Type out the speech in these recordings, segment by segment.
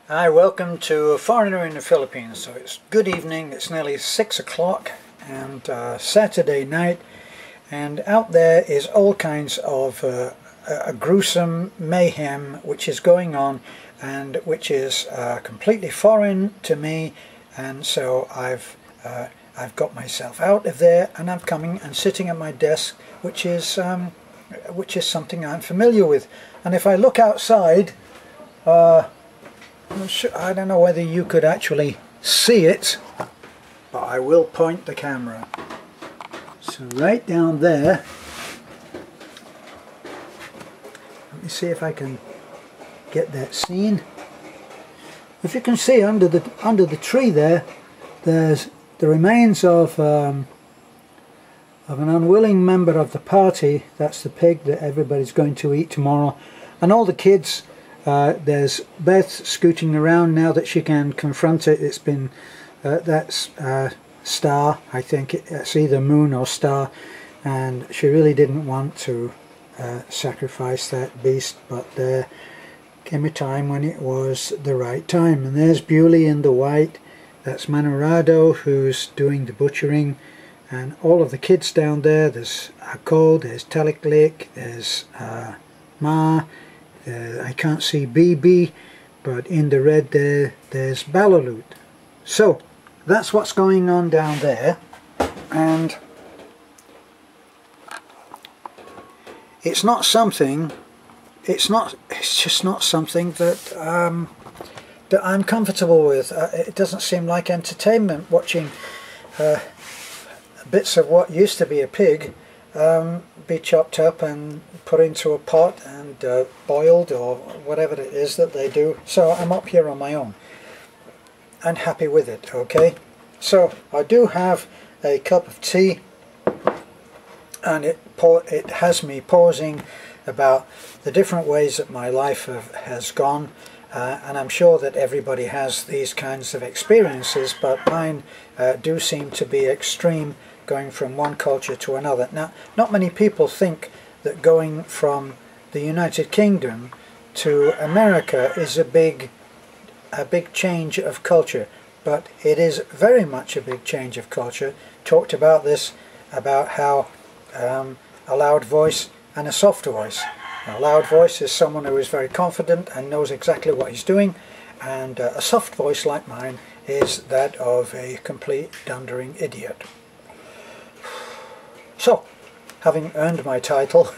Hi, welcome to A Foreigner in the Philippines. So it's good evening, it's nearly 6 o'clock and Saturday night, and out there is all kinds of a gruesome mayhem which is going on and which is completely foreign to me, and so I've got myself out of there and I'm coming and sitting at my desk, which is something I'm familiar with. And if I look outside, I don't know whether you could actually see it, but I will point the camera. So right down there, let me see if I can get that seen. If you can see under the tree there, there's the remains of an unwilling member of the party. That's the pig that everybody's going to eat tomorrow, and all the kids. There's Beth scooting around now that she can confront it. It's been that's Star, I think it's either Moon or Star, and she really didn't want to sacrifice that beast, but there came a time when it was the right time. And there's Bewley in the white. That's Manorado who's doing the butchering, and all of the kids down there. There's Ako, there's Teliklik, there's Ma. I can't see BB, but in the red there's Balalut. So that's what's going on down there, and it's not something. It's just not something that that I'm comfortable with. It doesn't seem like entertainment watching bits of what used to be a pig be chopped up and put into a pot and boiled or whatever it is that they do. So I'm up here on my own and happy with it. Okay, so I do have a cup of tea, and it has me pausing about the different ways that my life has gone, and I'm sure that everybody has these kinds of experiences, but mine do seem to be extreme, going from one culture to another. Now, not many people think that going from the United Kingdom to America is a big change of culture, but it is very much a big change of culture. Talked about this, about how a loud voice and a soft voice. A loud voice is someone who is very confident and knows exactly what he's doing, and a soft voice like mine is that of a complete dundering idiot. So, having earned my title,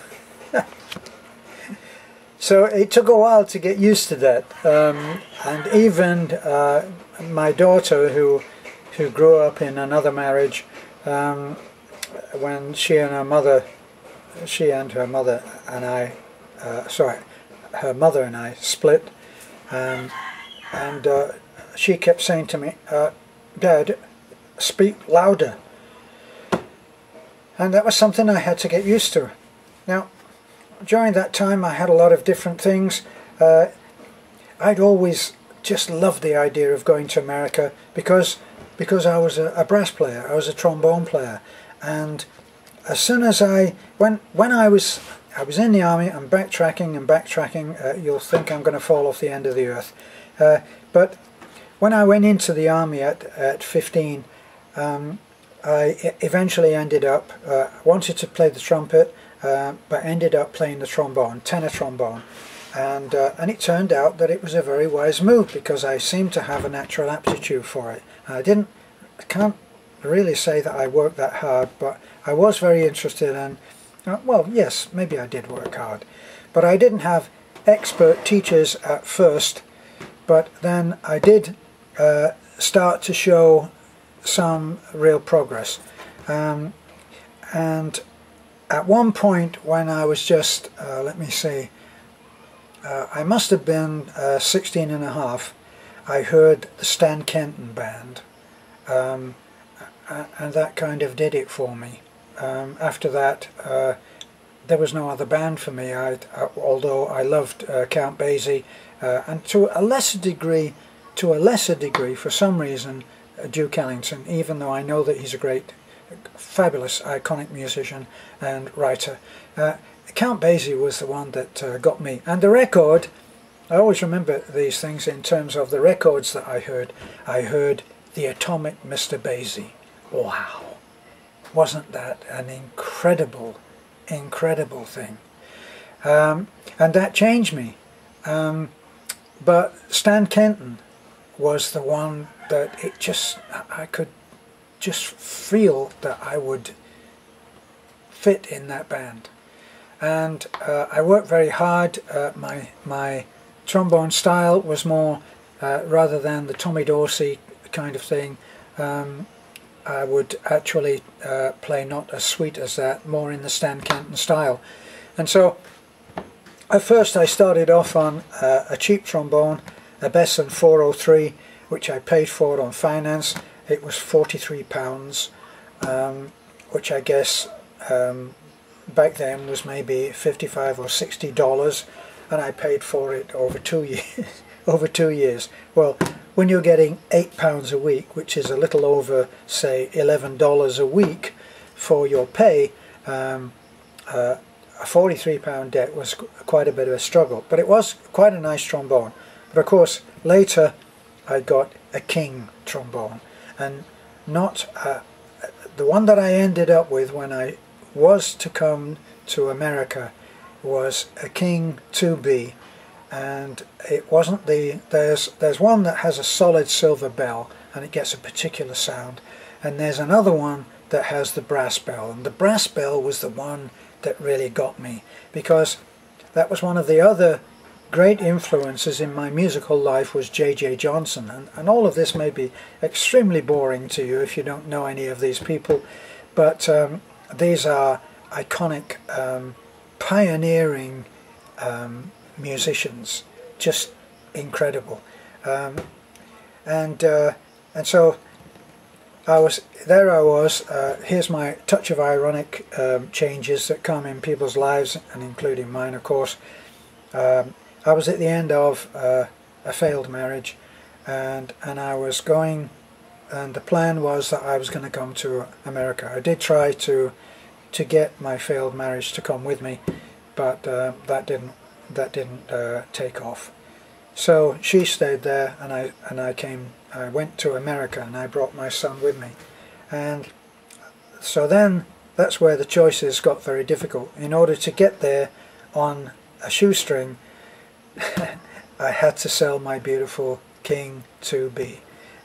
so it took a while to get used to that, and even my daughter, who grew up in another marriage, when her mother and I split, and she kept saying to me, "Dad, speak louder." And that was something I had to get used to. Now, during that time I had a lot of different things. I'd always just loved the idea of going to America because I was a brass player, I was a trombone player, and as soon as when I was in the army, I'm backtracking, you'll think I'm going to fall off the end of the earth, but when I went into the army at 15, I eventually ended up, wanted to play the trumpet, but ended up playing the trombone, tenor trombone, and it turned out that it was a very wise move because I seemed to have a natural aptitude for it. I can't really say that I worked that hard, but I was very interested, and well, yes, maybe I did work hard, but I didn't have expert teachers at first, but then I did start to show some real progress, and at one point when I was just let me see, I must have been 16 and a half, I heard the Stan Kenton band, and that kind of did it for me. After that there was no other band for me, although I loved Count Basie, and to a lesser degree for some reason Duke Ellington, even though I know that he's a great, fabulous, iconic musician and writer. Count Basie was the one that got me, and the record I always remember these things in terms of the records that I heard. I heard the Atomic Mr. Basie. Wow, wasn't that an incredible, incredible thing? And that changed me. But Stan Kenton was the one that I could just feel that I would fit in that band. And I worked very hard. My trombone style was more, rather than the Tommy Dorsey kind of thing, I would actually play not as sweet as that, more in the Stan Kenton style. And so at first I started off on a cheap trombone, a Besson 403, which I paid for on finance. It was £43, which I guess back then was maybe $55 or $60, and I paid for it over 2 years. over 2 years. Well, when you're getting £8 a week, which is a little over, say, $11 a week for your pay, a £43 debt was quite a bit of a struggle. But it was quite a nice trombone. But of course, later I got a King trombone, and not the one that I ended up with when I was to come to America was a King 2B, and it wasn't there's one that has a solid silver bell and it gets a particular sound, and there's another one that has the brass bell, and the brass bell was the one that really got me, because that was one of the other great influences in my musical life was J.J. Johnson, and all of this may be extremely boring to you if you don't know any of these people, but these are iconic, pioneering musicians, just incredible. And so I was here's my touch of ironic changes that come in people's lives, and including mine, of course. I was at the end of a failed marriage, and I was going, and the plan was that I was going to come to America. I did try to get my failed marriage to come with me, but that didn't take off. So she stayed there, and I went to America, and I brought my son with me. And so then that's where the choices got very difficult. In order to get there on a shoestring, I had to sell my beautiful King 2B.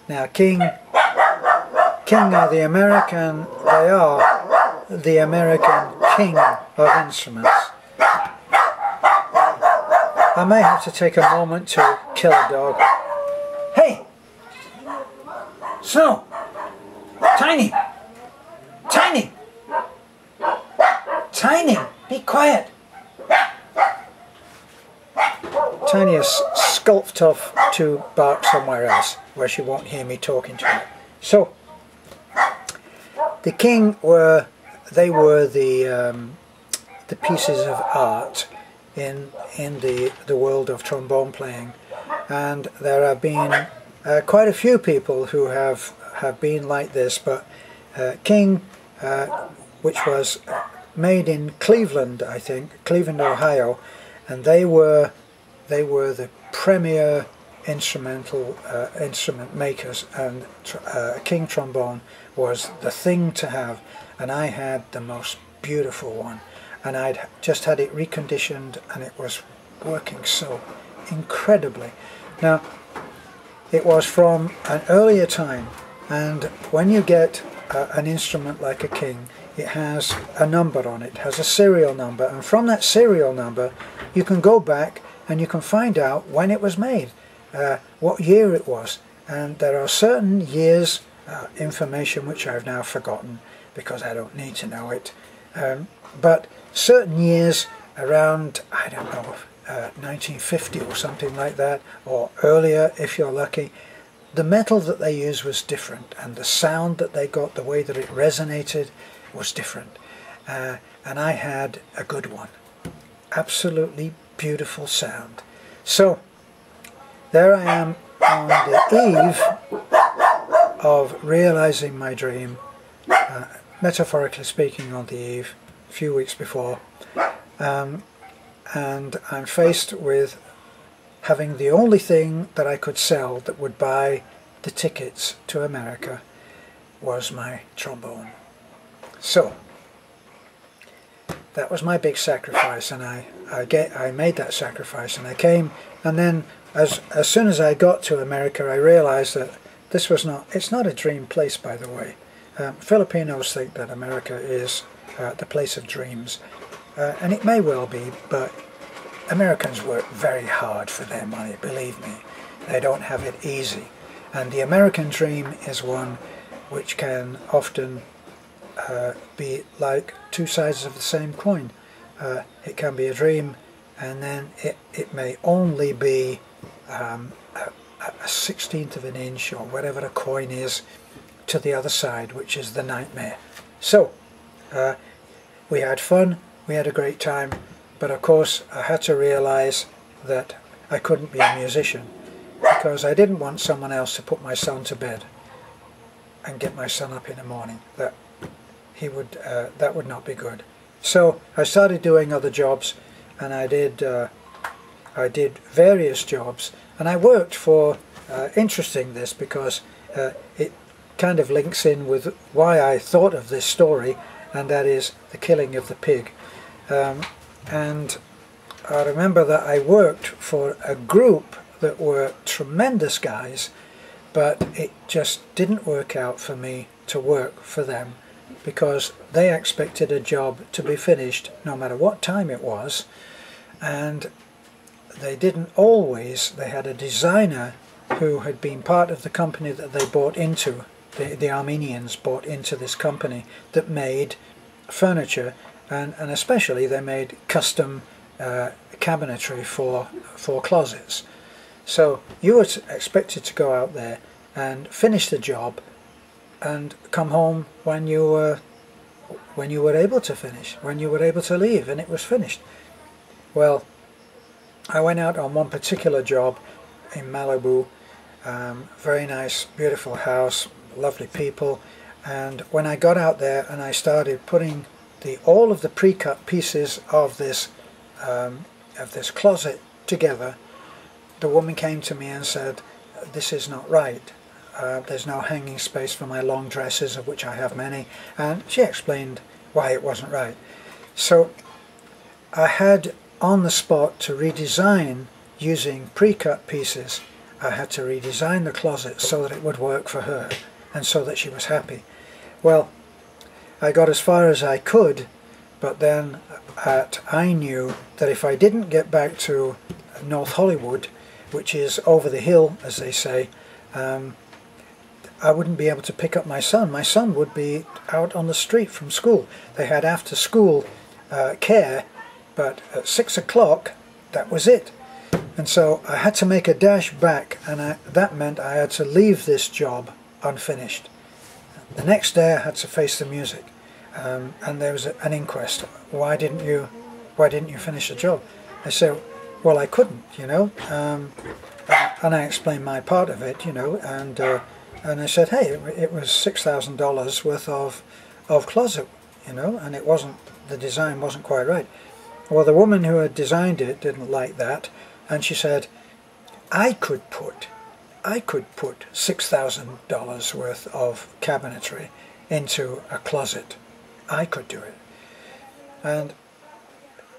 Now King are the American, they are the American king of instruments. I may have to take a moment to kill a dog. Hey! Snow! Tiny! Tiny! Tiny! Be quiet! Tiny has skulked off to bark somewhere else where she won't hear me talking to her. So, the King were the pieces of art in the world of trombone playing, and there have been quite a few people who have been like this, but King, which was made in Cleveland, I think, Cleveland, Ohio, and they were the premier instrument makers, and King trombone was the thing to have, and I had the most beautiful one, and I'd just had it reconditioned, and it was working so incredibly. Now, it was from an earlier time, and when you get an instrument like a King, it has a number on it, has a serial number, and from that serial number you can go back and you can find out when it was made, what year it was, and there are certain years information which I've now forgotten because I don't need to know it, but certain years around, I don't know, 1950 or something like that, or earlier if you're lucky, the metal that they used was different, and the sound that they got, the way that it resonated, was different, and I had a good one. Absolutely beautiful sound. So there I am on the eve of realizing my dream, metaphorically speaking, on the eve, a few weeks before, and I'm faced with having the only thing that I could sell that would buy the tickets to America was my trombone. So that was my big sacrifice, and I made that sacrifice, and I came, and then as soon as I got to America, I realized that this was it's not a dream place, by the way. Filipinos think that America is the place of dreams, and it may well be, but Americans work very hard for their money, believe me. They don't have it easy, and the American dream is one which can often be like two sides of the same coin. It can be a dream, and then it may only be a 16th of an inch, or whatever a coin is, to the other side, which is the nightmare. So we had fun, we had a great time, but of course I had to realize that I couldn't be a musician, because I didn't want someone else to put my son to bed and get my son up in the morning. That would not be good. So I started doing other jobs, and I did various jobs, and I worked for, interesting this, because it kind of links in with why I thought of this story, and that is the killing of the pig. And I remember that I worked for a group that were tremendous guys, but it just didn't work out for me to work for them, because they expected a job to be finished no matter what time it was, and they didn't always. They had a designer who had been part of the company that they bought into. The Armenians bought into this company that made furniture, and especially they made custom cabinetry for closets. So you were expected to go out there and finish the job and come home when you were able to finish, when you were able to leave and it was finished. Well, I went out on one particular job in Malibu, very nice, beautiful house, lovely people, and when I got out there and I started putting all of the pre-cut pieces of this closet together, the woman came to me and said, "This is not right. There's no hanging space for my long dresses, of which I have many," and she explained why it wasn't right. So I had on the spot to redesign using pre-cut pieces. I had to redesign the closet so that it would work for her and so that she was happy. Well, I got as far as I could, but then I knew that if I didn't get back to North Hollywood, which is over the hill, as they say, I wouldn't be able to pick up my son. My son would be out on the street from school. They had after school care, but at 6 o'clock, that was it. And so I had to make a dash back, and that meant I had to leave this job unfinished. The next day I had to face the music, and there was an inquest. Why didn't you finish the job? I said, well, I couldn't, you know, and I explained my part of it, you know, and I said, hey, it was $6,000 worth of closet, you know, and it wasn't, the design wasn't quite right. Well, the woman who had designed it didn't like that, and she said, I could put $6,000 worth of cabinetry into a closet. I could do it. And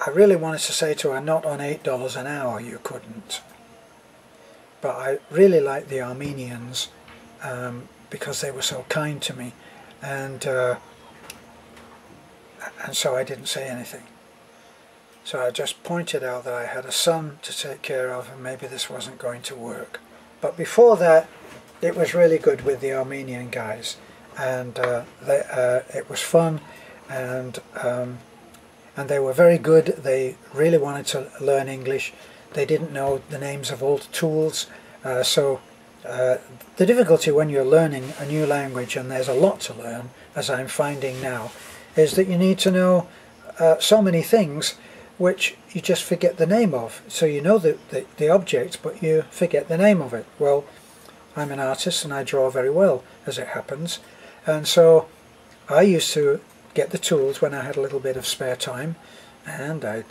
I really wanted to say to her, not on $8 an hour, you couldn't. But I really liked the Armenians because they were so kind to me, and so I didn't say anything. So I just pointed out that I had a son to take care of, and maybe this wasn't going to work. But before that, it was really good with the Armenian guys, and it was fun, and they were very good. They really wanted to learn English. They didn't know the names of all the tools, so the difficulty when you're learning a new language, and there's a lot to learn, as I'm finding now, is that you need to know so many things which you just forget the name of. So you know the object, but you forget the name of it. Well, I'm an artist and I draw very well, as it happens, and so I used to get the tools when I had a little bit of spare time, and I'd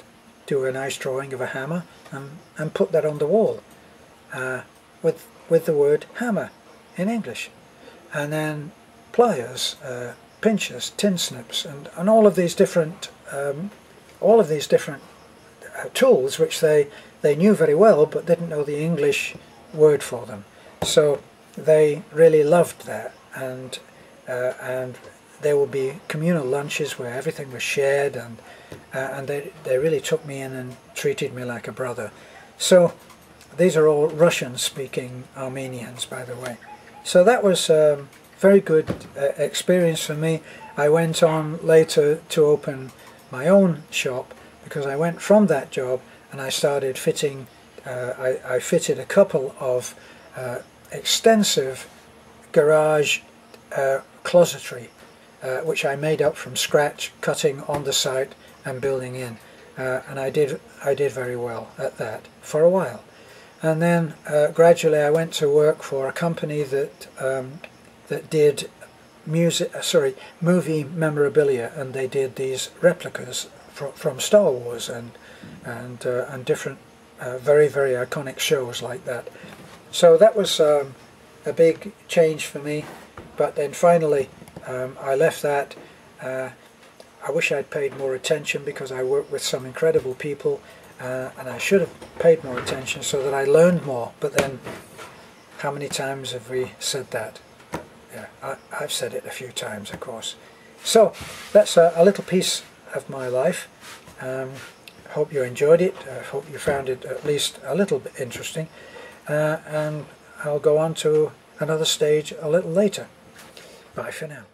do a nice drawing of a hammer and put that on the wall with the word hammer in English. And then pliers, pinchers, tin snips, and all of these different tools which they knew very well but didn't know the English word for them. So they really loved that, and there would be communal lunches where everything was shared, and they really took me in and treated me like a brother. So these are all Russian-speaking Armenians, by the way. So that was a very good experience for me. I went on later to open my own shop, because I went from that job and I started fitting. I fitted a couple of extensive garage closetry, which I made up from scratch, cutting on the site and building in, and I did very well at that for a while. And then gradually I went to work for a company that did movie memorabilia, and they did these replicas from Star Wars and different very iconic shows like that. So that was a big change for me. But then finally I left that. I wish I'd paid more attention, because I worked with some incredible people, and I should have paid more attention so that I learned more. But then, how many times have we said that? Yeah, I've said it a few times, of course. So that's a little piece of my life. Hope you enjoyed it. I hope you found it at least a little bit interesting. And I'll go on to another stage a little later. Bye for now.